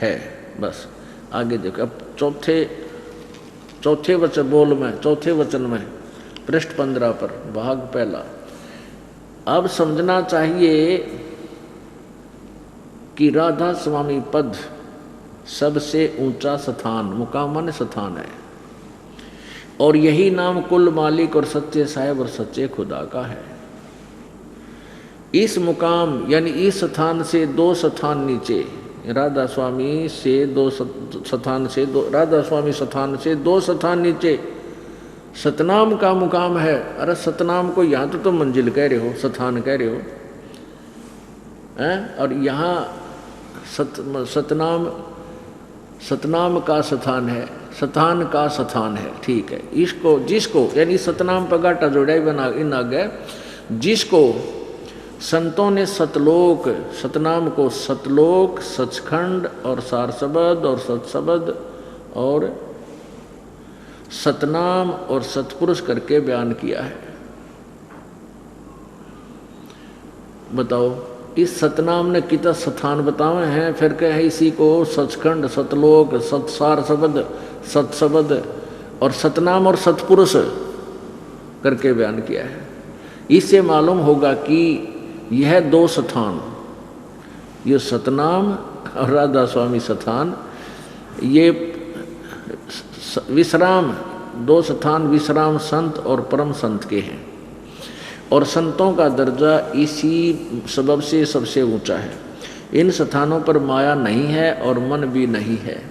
है। बस आगे देखो। अब चौथे वचन में पृष्ठ 15 पर भाग पहला। अब समझना चाहिए कि राधा स्वामी पद सबसे ऊंचा स्थान, मुकाम माने स्थान है, और यही नाम कुल मालिक और सच्चे साहेब और सच्चे खुदा का है। इस मुकाम यानी इस स्थान से 2 स्थान नीचे, राधा स्वामी से 2 स्थान से राधा स्वामी स्थान से 2 स्थान नीचे सतनाम का मुकाम है। अरे सतनाम को यहाँ तो तुम मंजिल कह रहे हो, स्थान कह रहे हो हैं, और यहाँ सतनाम का स्थान है, स्थान का स्थान है। ठीक है, इसको जिसको यानी सतनाम पर गाटा जोड़ा बना इन आगे, जिसको संतों ने सतलोक, सतनाम को सतलोक, सचखंड और सारसबद और सतसबद और सतनाम और सतपुरुष करके बयान किया है। बताओ, इस सतनाम ने कितना स्थान बताए हैं, फिर कहे इसी को सचखंड, सतलोक, सतसार शब्द, सतशब्द और सतनाम और सतपुरुष करके बयान किया है। इससे मालूम होगा कि यह 2 स्थान, ये सतनाम और राधा स्वामी स्थान, ये विश्राम 2 स्थान विश्राम संत और परम संत के हैं, और संतों का दर्जा इसी सबब से सबसे ऊंचा है। इन स्थानों पर माया नहीं है और मन भी नहीं है,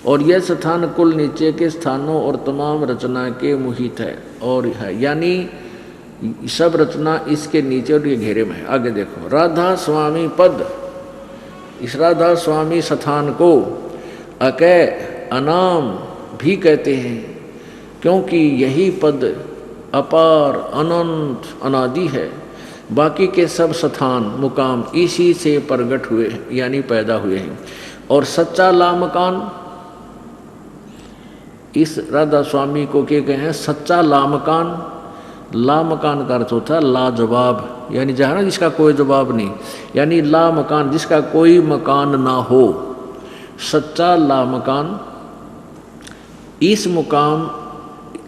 और यह स्थान कुल नीचे के स्थानों और तमाम रचना के मुहित है और है, यानी सब रचना इसके नीचे और ये घेरे में है। आगे देखो, राधा स्वामी पद, इस राधा स्वामी स्थान को अकै अनाम भी कहते हैं, क्योंकि यही पद अपार अनंत अनादि है। बाकी के सब स्थान मुकाम इसी से प्रगट हुए हैं यानी पैदा हुए हैं। और सच्चा लामकान, इस राधा स्वामी को क्या कहे हैं, सच्चा लामकान। लामकान का अर्थ होता है लाजवाब, यानी जहाँ ना जिसका कोई जवाब नहीं, यानी लामकान जिसका कोई मकान ना हो, सच्चा लामकान। इस मुकाम,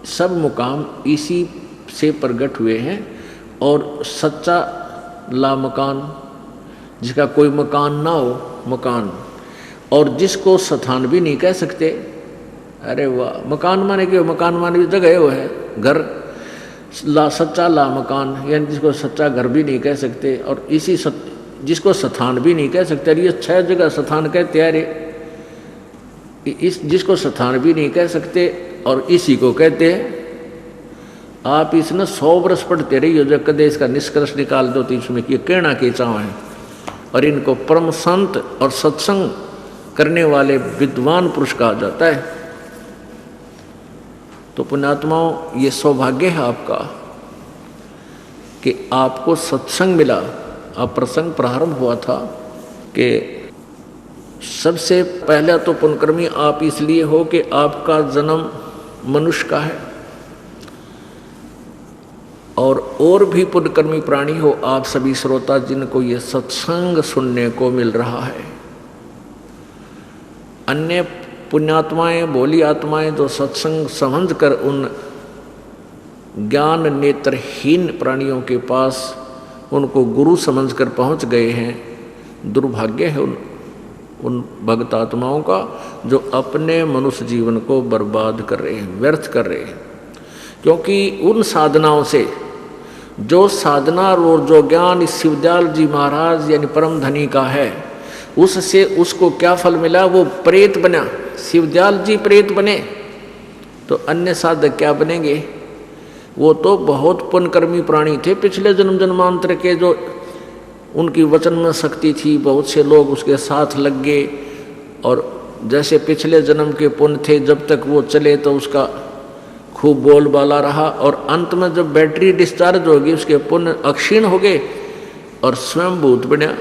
सब मुकाम इसी से प्रगट हुए हैं, और सच्चा लामकान जिसका कोई मकान ना हो, मकान, और जिसको स्थान भी नहीं कह सकते। अरे वाह, मकान माने क्यों, मकान माने भी जगह वो है, घर। सच्चा लामकान यानी जिसको सच्चा घर भी नहीं कह सकते, और इसी जिसको स्थान भी नहीं कह सकते। ये 6 जगह स्थान कहते हैं। अरे इस जिसको स्थान भी नहीं कह सकते और इसी को कहते हैं। आप इसने 100 वर्ष पढ़ते रही हो, जब कदे इसका निष्कर्ष निकाल दो तो इसमें कि कहना के चाव है। और इनको परम संत और सत्संग करने वाले विद्वान पुरुष कहा जाता है। तो पुण्यात्माओं, ये सौभाग्य है आपका कि आपको सत्संग मिला। अब प्रसंग प्रारंभ हुआ था कि सबसे पहला तो पुण्यकर्मी आप इसलिए हो कि आपका जन्म मनुष्य का है, और भी पुण्यकर्मी प्राणी हो आप सभी श्रोता जिनको ये सत्संग सुनने को मिल रहा है। अन्य पुण्यात्माएं, भोली आत्माएं जो सत्संग समझ कर उन ज्ञान नेत्रहीन प्राणियों के पास उनको गुरु समझकर पहुंच गए हैं, दुर्भाग्य है उन भक्त आत्माओं का जो अपने मनुष्य जीवन को बर्बाद कर रहे हैं, व्यर्थ कर रहे हैं। क्योंकि उन साधनाओं से जो साधना और जो ज्ञान इस शिवदयाल जी महाराज यानी परम धनी का है, उससे उसको क्या फल मिला? वो प्रेत बना। शिवदयाल जी प्रेत बने तो अन्य साधक क्या बनेंगे? वो तो बहुत पुण्यकर्मी प्राणी थे, पिछले जन्म जन्मांतर के, जो उनकी वचन में शक्ति थी, बहुत से लोग उसके साथ लग गए और जैसे पिछले जन्म के पुण्य थे जब तक वो चले तो उसका खूब बोलबाला रहा, और अंत में जब बैटरी डिस्चार्ज होगी उसके पुण्य अक्षीण हो गए और स्वयं भूत बना।